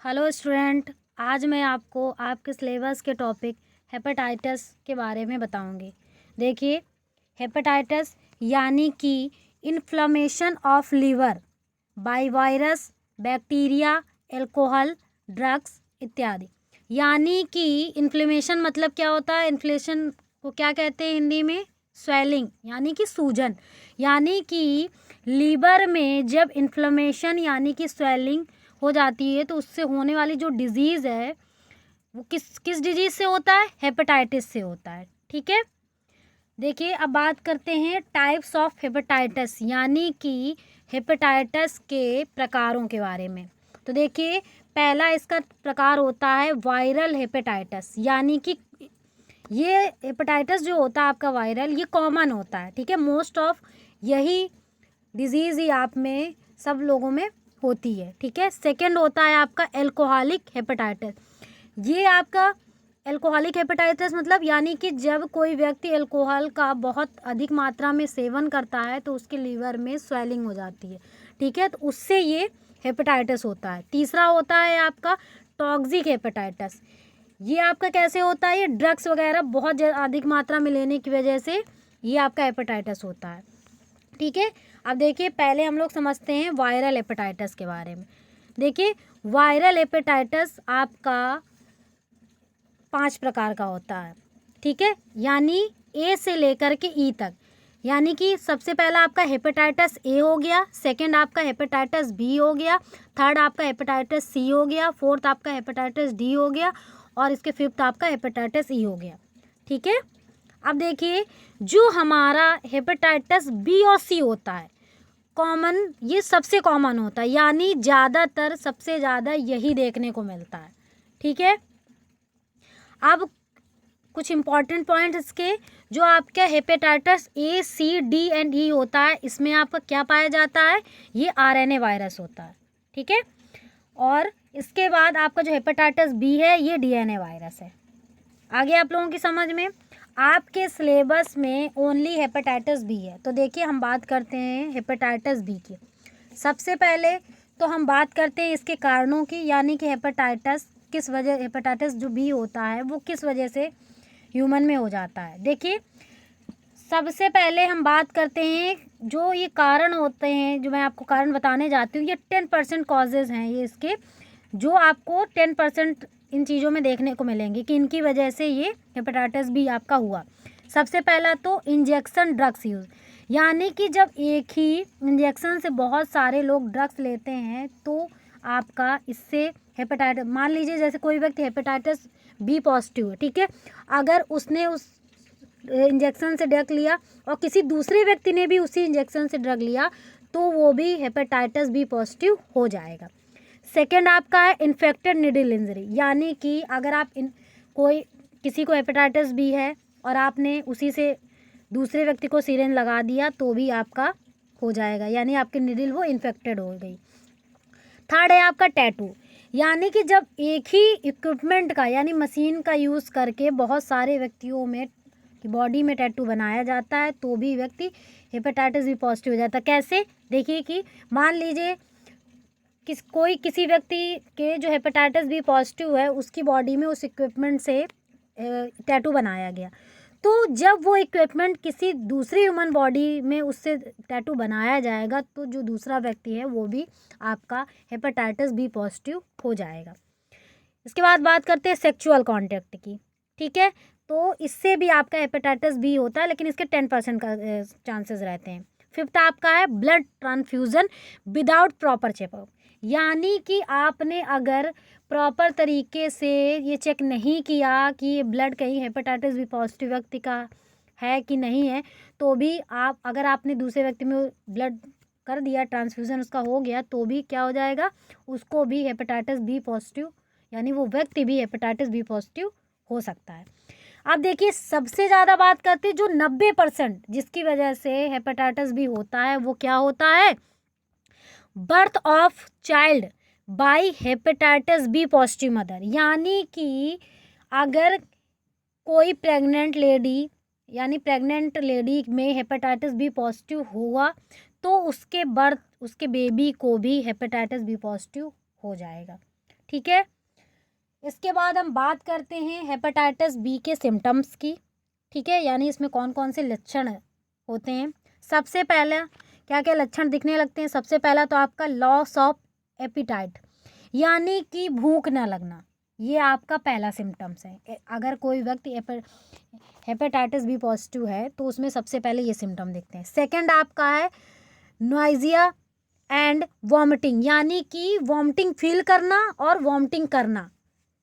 Hello student. आज मैं आपको आपके सिलेबस के टॉपिक हेपेटाइटिस के बारे में बताऊंगी। देखिए, हेपेटाइटिस यानी कि inflammation of liver by virus, bacteria, alcohol, drugs इत्यादि। यानी कि इन्फ्लेमेशन मतलब क्या होता है? इन्फ्लेशन को क्या कहते हैं हिंदी में? स्वेलिंग यानी कि सूजन। यानी कि लीवर में जब इन्फ्लेमेशन यानी कि स्वेलिंग हो जाती है तो उससे होने वाली जो डिजीज़ है वो किस किस डिजीज़ से होता है? हेपेटाइटिस से होता है। ठीक है। देखिए, अब बात करते हैं टाइप्स ऑफ हेपेटाइटिस यानी कि हेपेटाइटिस के प्रकारों के बारे में। तो देखिए, पहला इसका प्रकार होता है वायरल हेपेटाइटिस। यानी कि ये हेपेटाइटिस जो होता है आपका वायरल, ये कॉमन होता है। ठीक है, मोस्ट ऑफ यही डिजीज़ ही आप में सब लोगों में होती है। ठीक है। सेकंड होता है आपका एल्कोहलिक हेपेटाइटिस। ये आपका एल्कोहलिक हेपेटाइटिस मतलब यानी कि जब कोई व्यक्ति अल्कोहल का बहुत अधिक मात्रा में सेवन करता है तो उसके लीवर में स्वेलिंग हो जाती है। ठीक है, तो उससे ये हेपेटाइटिस होता है। तीसरा होता है आपका टॉक्सिक हेपेटाइटिस। ये आपका कैसे होता है? ये ड्रग्स वगैरह बहुत अधिक मात्रा में लेने की वजह से ये आपका हेपेटाइटिस होता है। ठीक है। अब देखिए, पहले हम लोग समझते हैं वायरल हेपेटाइटिस के बारे में। देखिए, वायरल हेपेटाइटिस आपका 5 प्रकार का होता है। ठीक है, यानी ए से लेकर के ई तक। यानी कि सबसे पहला आपका हेपेटाइटिस ए हो गया, सेकंड आपका हेपेटाइटिस बी हो गया, थर्ड आपका हेपेटाइटिस सी हो गया, फोर्थ आपका हेपेटाइटिस डी हो गया और इसके फिफ्थ आपका हेपेटाइटिस ई हो गया। ठीक है। अब देखिए, जो हमारा हेपेटाइटिस बी और सी होता है कॉमन, ये सबसे कॉमन होता है। यानी ज़्यादातर सबसे ज़्यादा यही देखने को मिलता है। ठीक है। अब कुछ इम्पॉर्टेंट पॉइंट इसके, जो आपका hepatitis A C D and E होता है, इसमें आपका क्या पाया जाता है? ये आरएनए वायरस होता है। ठीक है। और इसके बाद आपका जो हेपेटाइटिस बी है ये डीएनए वायरस है। आगे आप लोगों की समझ में, आपके सिलेबस में ओनली हेपेटाइटिस बी है। तो देखिए, हम बात करते हैं हेपेटाइटिस बी की। सबसे पहले तो हम बात करते हैं इसके कारणों की, यानी कि हेपेटाइटिस किस वजह, हेपेटाइटिस जो बी होता है वो किस वजह से ह्यूमन में हो जाता है। देखिए, सबसे पहले हम बात करते हैं जो ये कारण होते हैं, जो मैं आपको कारण बताने जाती हूँ, ये 10% कॉजेज़ हैं ये इसके, जो आपको 10% इन चीज़ों में देखने को मिलेंगे कि इनकी वजह से ये हेपेटाइटिस बी आपका हुआ। सबसे पहला तो इंजेक्शन ड्रग्स यूज़। यानी कि जब एक ही इंजेक्शन से बहुत सारे लोग ड्रग्स लेते हैं तो आपका इससे हेपेटाइटिस, मान लीजिए जैसे कोई व्यक्ति हेपेटाइटिस बी पॉजिटिव है। ठीक है, अगर उसने उस इंजेक्शन से ड्रग लिया और किसी दूसरे व्यक्ति ने भी उसी इंजेक्शन से ड्रग लिया तो वो भी हेपेटाइटिस बी पॉजिटिव हो जाएगा। सेकेंड आपका है इन्फेक्टेड निडल इंजरी। यानी कि अगर आप कोई किसी को हेपेटाइटिस बी है और आपने उसी से दूसरे व्यक्ति को सिरिंज लगा दिया तो भी आपका हो जाएगा, यानी आपकी निडल वो इन्फेक्टेड हो गई। थर्ड है आपका टैटू। यानी कि जब एक ही इक्विपमेंट का यानी मशीन का यूज़ करके बहुत सारे व्यक्तियों में कि बॉडी में टैटू बनाया जाता है तो भी व्यक्ति हेपेटाइटिस बी पॉजिटिव हो जाता है। कैसे? देखिए कि मान लीजिए किसी व्यक्ति के जो हेपेटाइटिस बी पॉजिटिव है उसकी बॉडी में उस इक्विपमेंट से टैटू बनाया गया, तो जब वो इक्विपमेंट किसी दूसरी ह्यूमन बॉडी में उससे टैटू बनाया जाएगा तो जो दूसरा व्यक्ति है वो भी आपका हेपेटाइटिस बी पॉजिटिव हो जाएगा। इसके बाद बात करते हैं सेक्सुअल कॉन्टैक्ट की। ठीक है, तो इससे भी आपका हेपेटाइटिस बी होता है लेकिन इसके 10% का चांसेस रहते हैं। फिफ्थ आपका है blood transfusion without proper checkup. यानी कि आपने अगर प्रॉपर तरीके से ये चेक नहीं किया कि ये ब्लड कहीं हेपेटाइटिस बी पॉजिटिव व्यक्ति का है कि नहीं है, तो भी आप अगर आपने दूसरे व्यक्ति में ब्लड कर दिया, ट्रांसफ्यूज़न उसका हो गया, तो भी क्या हो जाएगा? उसको भी हेपेटाइटिस बी पॉजिटिव, यानी वो व्यक्ति भी हेपेटाइटिस बी पॉजिटिव हो सकता है। अब देखिए, सबसे ज़्यादा बात करते हैं जो 90% जिसकी वजह से हेपेटाइटिस बी होता है वो क्या होता है? Birth of child by hepatitis B positive mother. यानी कि अगर कोई प्रेग्नेंट लेडी यानी प्रेग्नेंट लेडी में हेपेटाइटिस बी पॉजिटिव हुआ तो उसके बेबी को भी हेपेटाइटिस बी पॉजिटिव हो जाएगा। ठीक है। इसके बाद हम बात करते हैं हेपेटाइटिस बी के सिम्टम्स की, ठीक है, यानी इसमें कौन कौन से लक्षण होते हैं। सबसे पहला क्या क्या लक्षण दिखने लगते हैं। सबसे पहला तो आपका लॉस ऑफ एपिटाइट, यानी कि भूख ना लगना, ये आपका पहला सिम्टम्स है। अगर कोई व्यक्ति हेपेटाइटिस बी पॉजिटिव है तो उसमें सबसे पहले ये सिम्टम दिखते हैं। सेकंड आपका है नोइजिया एंड वॉमिटिंग, यानी कि वॉमिटिंग फील करना और वॉमिटिंग करना,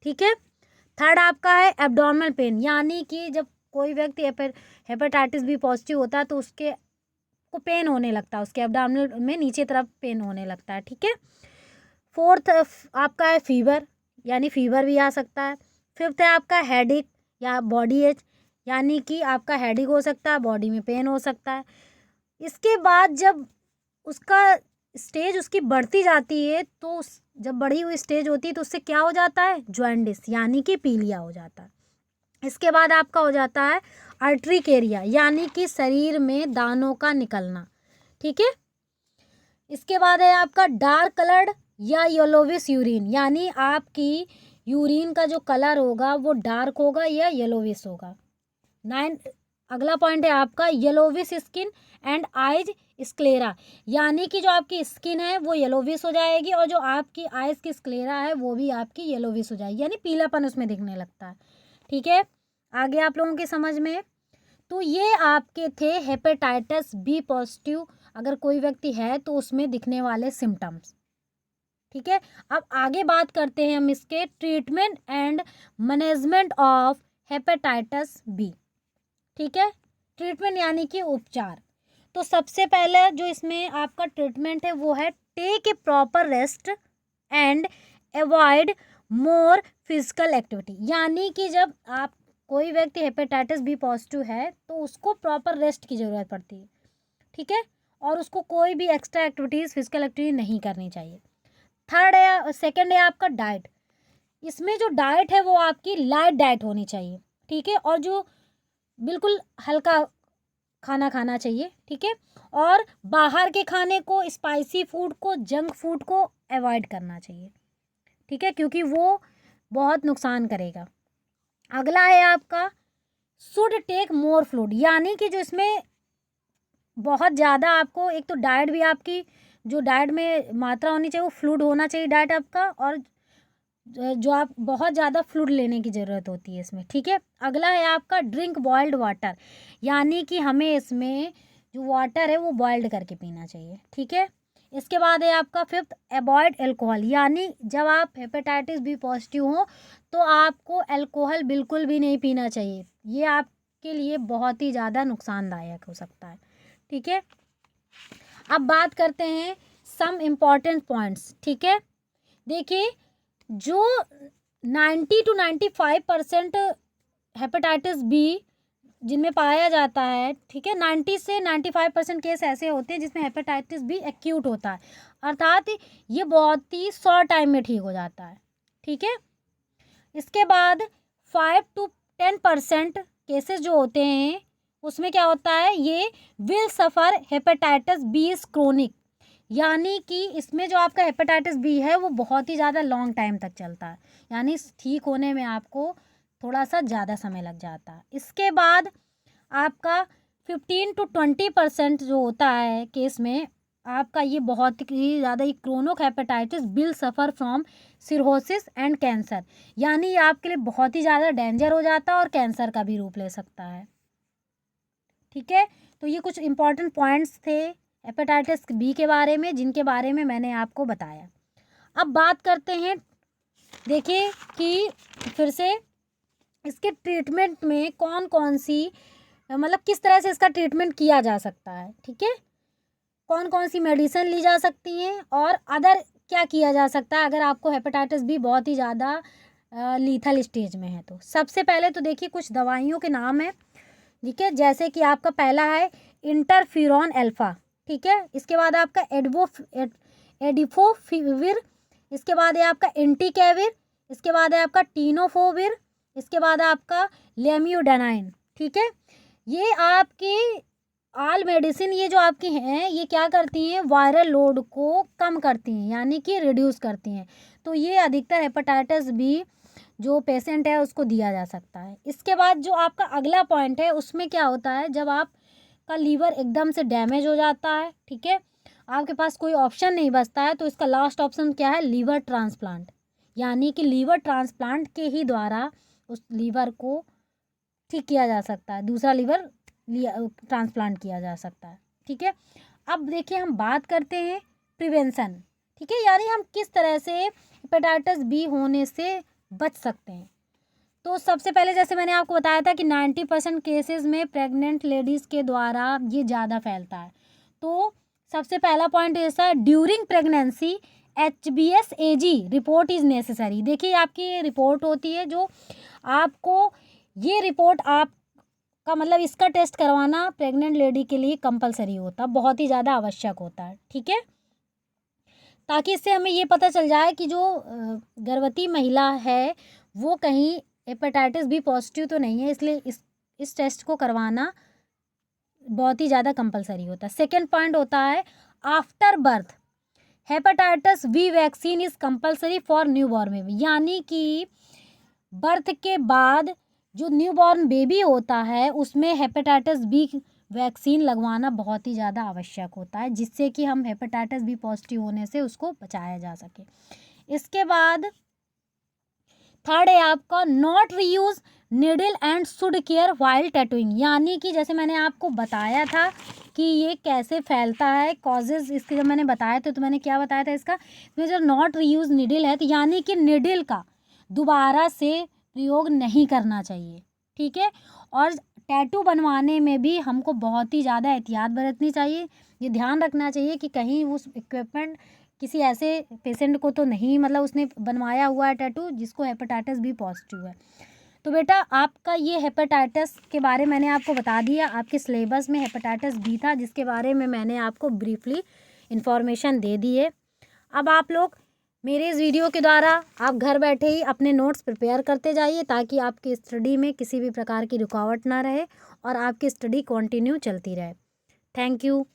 ठीक है। थर्ड आपका है एब्डोमिनल पेन, यानी कि जब कोई व्यक्ति हेपेटाइटिस बी पॉजिटिव होता है तो उसके को पेन होने लगता है, उसके एब्डोमिनल में नीचे तरफ पेन होने लगता है, ठीक है। फोर्थ आपका है फीवर, यानी फीवर भी आ सकता है। फिफ्थ है आपका हेडेक या बॉडी एच, यानी कि आपका हेडेक हो सकता है, बॉडी में पेन हो सकता है। इसके बाद जब उसका स्टेज उसकी बढ़ती जाती है तो जब बढ़ी हुई स्टेज होती है तो उससे क्या हो जाता है, जॉन्डिस, यानी कि पीलिया हो जाता है। इसके बाद आपका हो जाता है अर्ट्रिकेरिया, यानी कि शरीर में दानों का निकलना, ठीक है। इसके बाद है आपका डार्क कलर्ड या येलोविश यूरिन, यानी आपकी यूरिन का जो कलर होगा वो डार्क होगा या येलोविश होगा। अगला पॉइंट है आपका yellowish skin and eyes sclera, यानी कि जो आपकी स्किन है वो येलोविश हो जाएगी और जो आपकी आइज की स्क्लेरा है वो भी आपकी येलोविश हो जाएगी, यानी पीलापन उसमें दिखने लगता है, ठीक है। आगे आप लोगों की समझ में, तो ये आपके थे हेपेटाइटिस बी पॉजिटिव अगर कोई व्यक्ति है तो उसमें दिखने वाले सिम्टम्स, ठीक है। अब आगे बात करते हैं हम इसके treatment and management of hepatitis B, ठीक है। ट्रीटमेंट यानी कि उपचार। तो सबसे पहले जो इसमें आपका ट्रीटमेंट है वो है take a proper rest and avoid more physical activity, यानी कि जब आप कोई व्यक्ति हेपेटाइटिस बी पॉजिटिव है तो उसको प्रॉपर रेस्ट की ज़रूरत पड़ती है, ठीक है, और उसको कोई भी एक्स्ट्रा एक्टिविटीज़ फिजिकल एक्टिविटी नहीं करनी चाहिए। थर्ड है सेकंड है आपका डाइट, इसमें जो डाइट है वो आपकी लाइट डाइट होनी चाहिए, ठीक है, और जो बिल्कुल हल्का खाना खाना चाहिए, ठीक है, और बाहर के खाने को, स्पाइसी फूड को, जंक फूड को अवॉइड करना चाहिए, ठीक है, क्योंकि वो बहुत नुकसान करेगा। अगला है आपका शुड टेक मोर फ्लूइड, यानी कि जो इसमें बहुत ज़्यादा आपको, एक तो डाइट भी आपकी जो डाइट में मात्रा होनी चाहिए वो फ्लूइड होना चाहिए डाइट आपका, और जो आप बहुत ज़्यादा फ्लूइड लेने की ज़रूरत होती है इसमें, ठीक है। अगला है आपका ड्रिंक बॉइल्ड वाटर, यानी कि हमें इसमें जो वाटर है वो बॉइल्ड करके पीना चाहिए, ठीक है। इसके बाद है आपका फिफ्थ अवॉइड एल्कोहल, यानी जब आप हेपेटाइटिस बी पॉजिटिव हो तो आपको अल्कोहल बिल्कुल भी नहीं पीना चाहिए, ये आपके लिए बहुत ही ज़्यादा नुकसानदायक हो सकता है, ठीक है। अब बात करते हैं सम इम्पॉर्टेंट पॉइंट्स, ठीक है। देखिए जो 90 to 95% हेपेटाइटिस बी जिनमें पाया जाता है, ठीक है, 90 से 95% केस ऐसे होते हैं जिसमें हेपेटाइटिस बी एक्यूट होता है, अर्थात ये बहुत ही शॉर्ट टाइम में ठीक हो जाता है, ठीक है। इसके बाद 5 to 10% केसेस जो होते हैं उसमें क्या होता है, ये will suffer hepatitis B is chronic, यानी कि इसमें जो आपका हेपेटाइटिस बी है वो बहुत ही ज़्यादा लॉन्ग टाइम तक चलता है, यानी ठीक होने में आपको थोड़ा सा ज़्यादा समय लग जाता है। इसके बाद आपका 15 to 20% जो होता है केस में आपका ये बहुत ही ज़्यादा ही chronic hepatitis will suffer from cirrhosis and cancer, यानी ये आपके लिए बहुत ही ज़्यादा डेंजर हो जाता है और कैंसर का भी रूप ले सकता है, ठीक है। तो ये कुछ इंपॉर्टेंट पॉइंट्स थे हेपेटाइटिस बी के बारे में जिनके बारे में मैंने आपको बताया। अब बात करते हैं, देखिए कि फिर से इसके ट्रीटमेंट में कौन कौन सी, मतलब किस तरह से इसका ट्रीटमेंट किया जा सकता है, ठीक है, कौन कौन सी मेडिसिन ली जा सकती हैं और अदर क्या किया जा सकता है अगर आपको हेपेटाइटिस बी बहुत ही ज़्यादा लीथल स्टेज में है। तो सबसे पहले तो देखिए कुछ दवाइयों के नाम है, ठीक है, जैसे कि आपका पहला है इंटरफिरॉन अल्फा, ठीक है। इसके बाद आपका एडिफोविर, इसके बाद है आपका एंटीकेविर, इसके बाद है आपका टीनोफोविर, इसके बाद आपका लेम्यूडानाइन, ठीक है। ये आपके ऑल मेडिसिन ये जो आपकी हैं ये क्या करती हैं, वायरल लोड को कम करती हैं, यानी कि रिड्यूस करती हैं। तो ये अधिकतर हेपेटाइटिस बी जो पेशेंट है उसको दिया जा सकता है। इसके बाद जो आपका अगला पॉइंट है उसमें क्या होता है, जब आपका लीवर एकदम से डैमेज हो जाता है, ठीक है, आपके पास कोई ऑप्शन नहीं बचता है, तो इसका लास्ट ऑप्शन क्या है, लीवर ट्रांसप्लांट। यानी कि लीवर ट्रांसप्लांट के ही द्वारा उस लीवर को ठीक किया जा सकता है, दूसरा लीवर ट्रांसप्लांट किया जा सकता है, ठीक है। अब देखिए हम बात करते हैं प्रिवेंशन, ठीक है, यानी हम किस तरह से हेपेटाइटिस बी होने से बच सकते हैं। तो सबसे पहले जैसे मैंने आपको बताया था कि 90% केसेस में प्रेग्नेंट लेडीज़ के द्वारा ये ज़्यादा फैलता है। तो सबसे पहला पॉइंट ऐसा है, during pregnancy HbS-Ag report is necessary. देखिए आपकी रिपोर्ट होती है जो आपको, ये रिपोर्ट आपका मतलब इसका टेस्ट करवाना प्रेग्नेंट लेडी के लिए कंपलसरी होता है, बहुत ही ज़्यादा आवश्यक होता है, ठीक है, ताकि इससे हमें ये पता चल जाए कि जो गर्भवती महिला है वो कहीं हेपेटाइटिस बी पॉजिटिव तो नहीं है, इसलिए इस टेस्ट को करवाना बहुत ही ज़्यादा कंपलसरी होता है। सेकेंड पॉइंट होता है, after birth hepatitis B vaccine is compulsory for newborn baby. यानी कि बर्थ के बाद जो न्यूबॉर्न बेबी होता है उसमें हेपेटाइटिस बी वैक्सीन लगवाना बहुत ही ज़्यादा आवश्यक होता है, जिससे कि हम हेपेटाइटिस बी पॉजिटिव होने से उसको बचाया जा सके। इसके बाद थर्ड है आपका, not reuse needle and should care while tattooing. यानी कि जैसे मैंने आपको बताया था कि ये कैसे फैलता है, कॉजेज़ इसके जब मैंने बताया तो मैंने क्या बताया था इसका, इसमें जो नॉट रीयूज़ निडल है, तो यानी कि निडल का दोबारा से प्रयोग नहीं करना चाहिए, ठीक है। और टैटू बनवाने में भी हमको बहुत ही ज़्यादा एहतियात बरतनी चाहिए, ये ध्यान रखना चाहिए कि कहीं उस इक्विपमेंट किसी ऐसे पेशेंट को तो नहीं, मतलब उसने बनवाया हुआ है टैटू जिसको हेपेटाइटिस बी पॉजिटिव है। तो बेटा आपका ये हेपेटाइटिस के बारे में मैंने आपको बता दिया, आपके सिलेबस में हेपेटाइटिस बी था जिसके बारे में मैंने आपको ब्रीफली इन्फॉर्मेशन दे दी है। अब आप लोग मेरे इस वीडियो के द्वारा आप घर बैठे ही अपने नोट्स प्रिपेयर करते जाइए, ताकि आपकी स्टडी में किसी भी प्रकार की रुकावट ना रहे और आपकी स्टडी कंटिन्यू चलती रहे। Thank you.